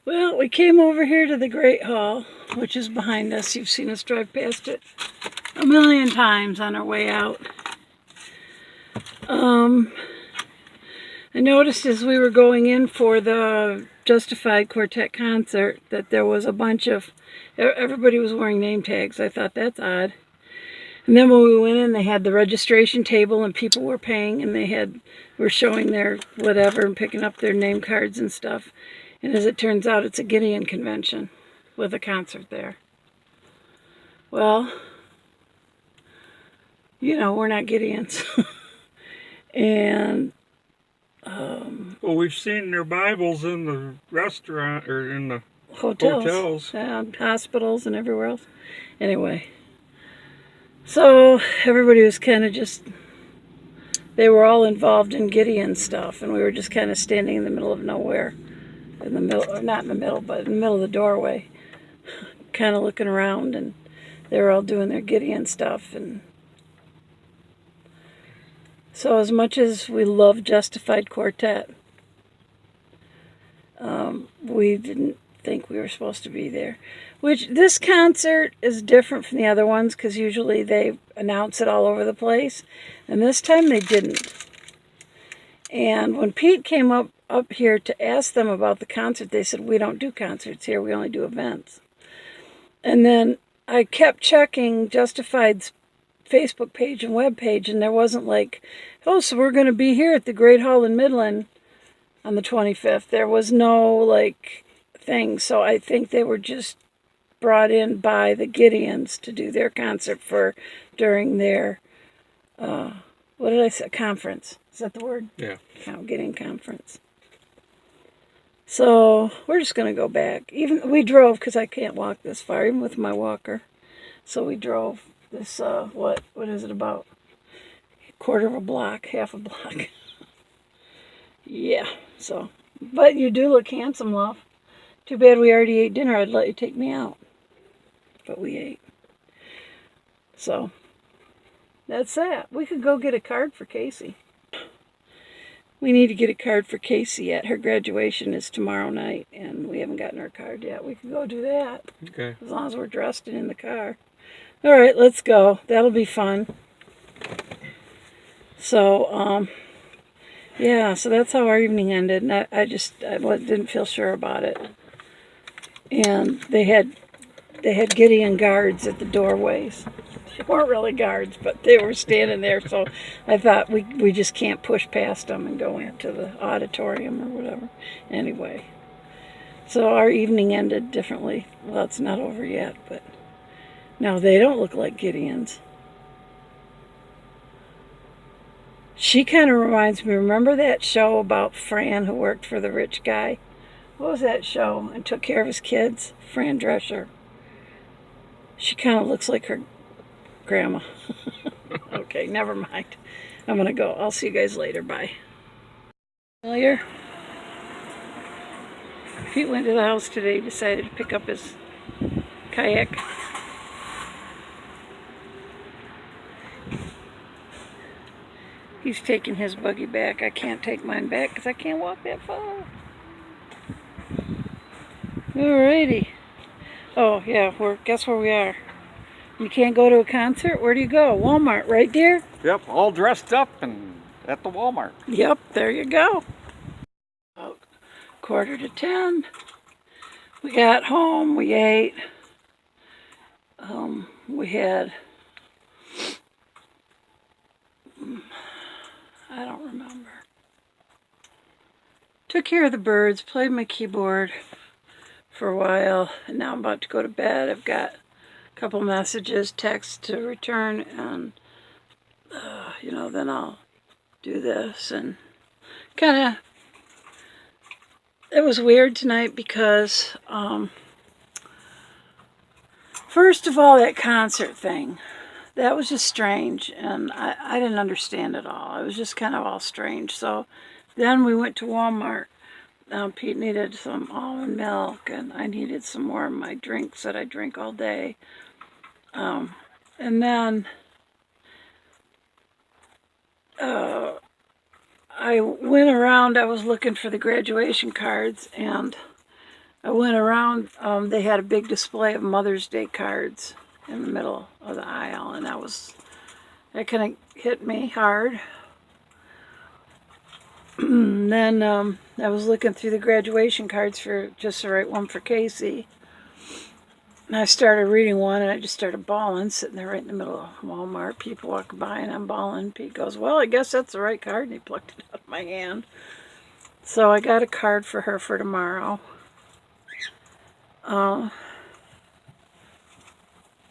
Well, we came over here to the Great Hall, which is behind us. You've seen us drive past it a million times on our way out. I noticed as we were going in for the Justified Quartet concert that there was a bunch of, everybody was wearing name tags. I thought that's odd. And then when we went in, they had the registration table and people were paying and were showing their whatever and picking up their name cards and stuff. And as it turns out, it's a Gideon convention with a concert there. Well, you know, we're not Gideons. And well, we've seen their Bibles in the restaurant or in the hotels. And hospitals and everywhere else. Anyway, so everybody was kind of just, they were all involved in Gideon stuff, and we were just kind of standing in the middle of nowhere, in the middle, or not in the middle, but in the middle of the doorway, kind of looking around, and they were all doing their Gideon stuff. And so as much as we love Justified Quartet, we didn't think we were supposed to be there. Which, this concert is different from the other ones because usually they announce it all over the place. And this time they didn't. And when Pete came up here to ask them about the concert, they said, we don't do concerts here, we only do events. And then I kept checking Justified's Facebook page and web page, and there wasn't like, oh, so we're going to be here at the Great Hall in Midland on the 25th. There was no, like, thing. So I think they were just brought in by the Gideons to do their concert during their, what did I say, conference. Is that the word? Yeah. Gideon conference. So we're just going to go back. We drove because I can't walk this far, even with my walker. So we drove this, what is it, about a quarter of a block, half a block. Yeah, so, but you do look handsome, love. Too bad we already ate dinner. I'd let you take me out. But we ate. So, that's that. We could go get a card for Casey. We need to get a card for Casey yet. Her graduation is tomorrow night, and we haven't gotten her card yet. We could go do that. Okay. As long as we're dressed and in the car. All right, let's go. That'll be fun. So, yeah, so that's how our evening ended. And I didn't feel sure about it. And they had Gideon guards at the doorways. They weren't really guards, but they were standing there. So I thought we just can't push past them and go into the auditorium or whatever. Anyway, so our evening ended differently. Well, it's not over yet, but no, they don't look like Gideons. She kind of reminds me, remember that show about Fran who worked for the rich guy? What was that show? And took care of his kids? Fran Drescher. She kind of looks like her grandma. Okay, never mind. I'm going to go. I'll see you guys later. Bye. Familiar? Pete went to the house today, decided to pick up his kayak. He's taking his buggy back. I can't take mine back because I can't walk that far. Alrighty. Oh, yeah, guess where we are. You can't go to a concert? Where do you go? Walmart, right, dear? Yep, all dressed up and at the Walmart. Yep, there you go. About 9:45. We got home, we ate. We had, I don't remember. Took care of the birds, played my keyboard for a while, and now I'm about to go to bed. I've got a couple messages, texts to return, and, then I'll do this. And kind of, it was weird tonight because, first of all, that concert thing, that was just strange, and I didn't understand it all. It was just kind of all strange. So then we went to Walmart. Pete needed some almond milk, and I needed some more of my drinks that I drink all day. And then I went around, I was looking for the graduation cards, and I went around, they had a big display of Mother's Day cards in the middle of the aisle, and that kind of hit me hard. And then I was looking through the graduation cards for just the right one for Casey. And I started reading one, and I just started bawling, sitting there right in the middle of Walmart. People walking by, and I'm bawling. Pete goes, well, I guess that's the right card, and he plucked it out of my hand. So I got a card for her for tomorrow.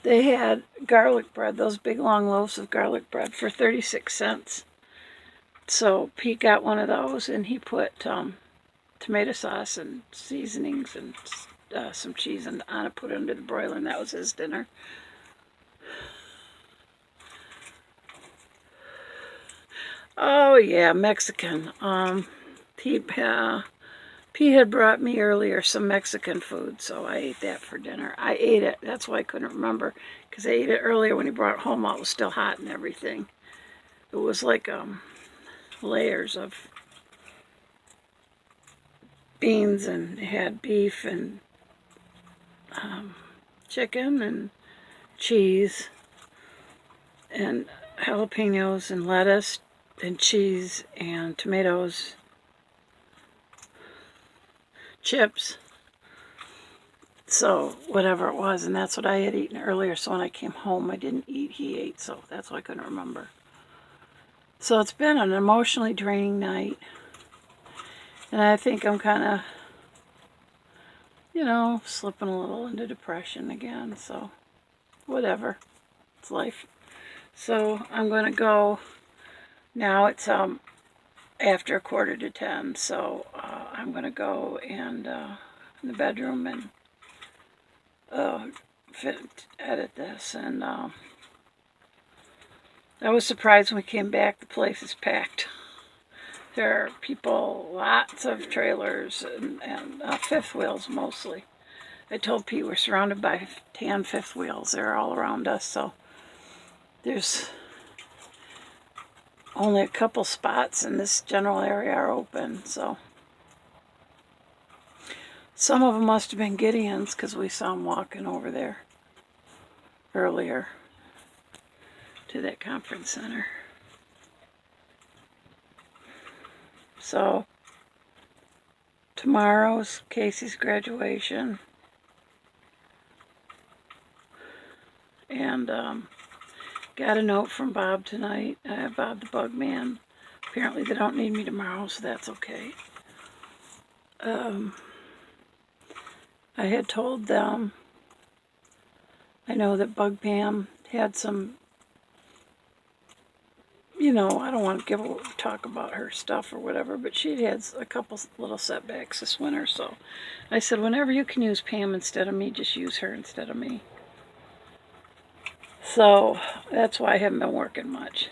They had garlic bread, those big long loaves of garlic bread for 36 cents. So Pete got one of those, and he put tomato sauce and seasonings and some cheese on it, put it under the broiler, and that was his dinner. Oh yeah, Mexican. Pete had brought me earlier some Mexican food, so I ate that for dinner. I ate it. That's why I couldn't remember, because I ate it earlier when he brought it home while it was still hot and everything. It was like layers of beans, and it had beef and chicken and cheese and jalapenos and lettuce and cheese and tomatoes, chips. So whatever it was, and that's what I had eaten earlier. So when I came home, I didn't eat, he ate, so that's why I couldn't remember. So it's been an emotionally draining night, and I think I'm kind of, slipping a little into depression again. So whatever, it's life. So I'm going to go now. It's after 9:45, so I'm going to go and in the bedroom and edit this. And I was surprised when we came back, the place is packed. There are people, lots of trailers and fifth wheels mostly. I told Pete we're surrounded by tan fifth wheels. They're all around us, so there's only a couple spots in this general area are open. So some of them must have been Gideon's, because we saw them walking over there earlier to that conference center. So tomorrow's Casey's graduation, and got a note from Bob tonight, Bob the Bug Man. Apparently they don't need me tomorrow, so that's okay. I had told them, I know that Bug Pam had some, I don't want to talk about her stuff or whatever, but she had a couple little setbacks this winter, so I said, whenever you can use Pam instead of me, just use her instead of me. So that's why I haven't been working much.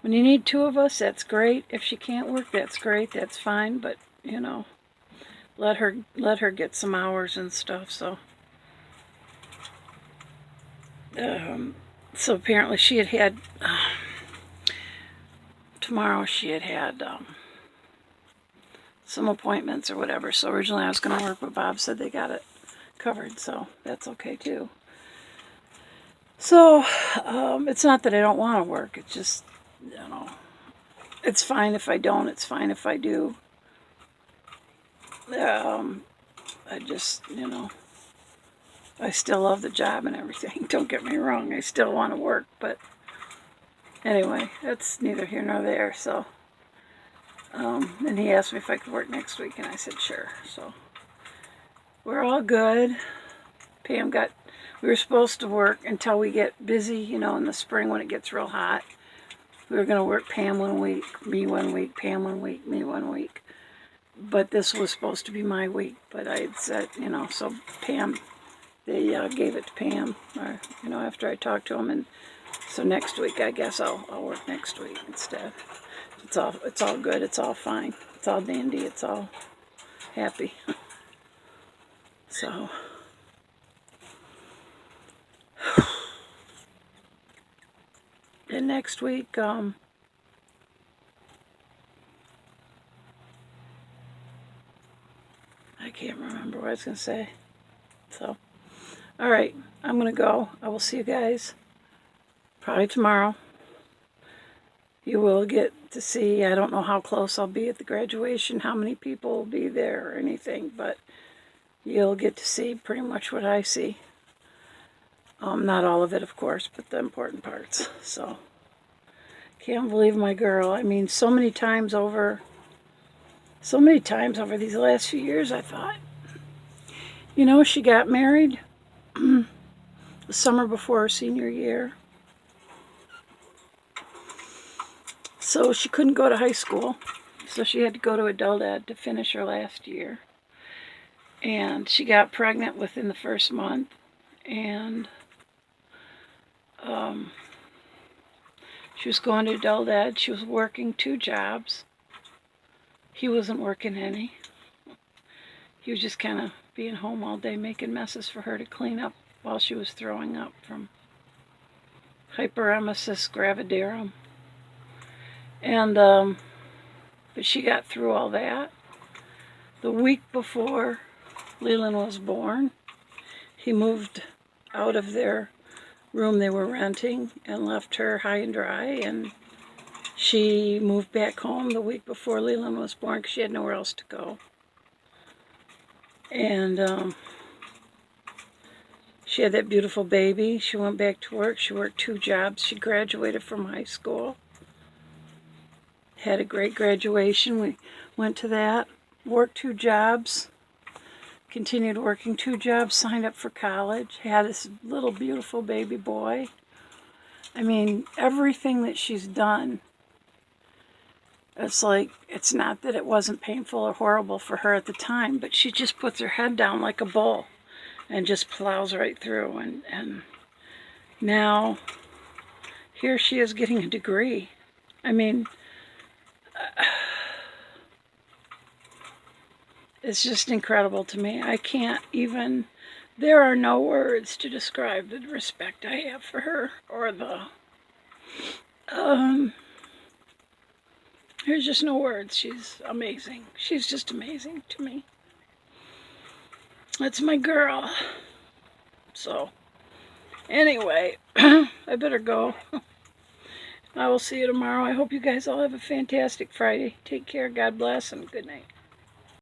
When you need two of us, that's great. If she can't work, that's great, that's fine, but, let her get some hours and stuff. So so apparently she had tomorrow she had some appointments or whatever. So originally I was going to work, but Bob said they got it covered, so that's okay too. So it's not that I don't want to work. It's just, it's fine if I don't. It's fine if I do. I just, I still love the job and everything. Don't get me wrong. I still want to work, but anyway, that's neither here nor there. So, and he asked me if I could work next week, and I said sure. So we're all good. We were supposed to work until we get busy, in the spring when it gets real hot. We were going to work Pam 1 week, me 1 week, Pam 1 week, me 1 week. But this was supposed to be my week. But I had said, so Pam, they gave it to Pam, or, after I talked to him. And so next week, I guess I'll work next week instead. It's all good. It's all fine. It's all dandy. It's all happy. So... And next week, I can't remember what I was going to say. So, all right, I'm going to go. I will see you guys probably tomorrow. You will get to see, I don't know how close I'll be at the graduation, how many people will be there or anything, but you'll get to see pretty much what I see. Not all of it, of course, but the important parts. So, can't believe my girl. I mean, so many times over these last few years, I thought, you know, she got married the summer before her senior year. So she couldn't go to high school. So she had to go to adult ed to finish her last year. And she got pregnant within the first month. And she was going to adult ed. She was working 2 jobs. He wasn't working any. He was just kind of being home all day making messes for her to clean up while she was throwing up from hyperemesis gravidarum. And, but she got through all that. The week before Leland was born, he moved out of their room they were renting and left her high and dry, and she moved back home the week before Leland was born because she had nowhere else to go. And she had that beautiful baby. She went back to work. She worked 2 jobs. She graduated from high school. Had a great graduation. We went to that. Worked 2 jobs. Continued working 2 jobs. Signed up for college. Had this little beautiful baby boy. I mean, everything that she's done. It's like, it's not that it wasn't painful or horrible for her at the time, but she just puts her head down like a bull and just plows right through. And now, here she is getting a degree. I mean, it's just incredible to me. I can't even, there are no words to describe the respect I have for her, or the, there's just no words. She's amazing. She's just amazing to me. That's my girl. So, anyway, I better go. I will see you tomorrow. I hope you guys all have a fantastic Friday. Take care. God bless, and good night.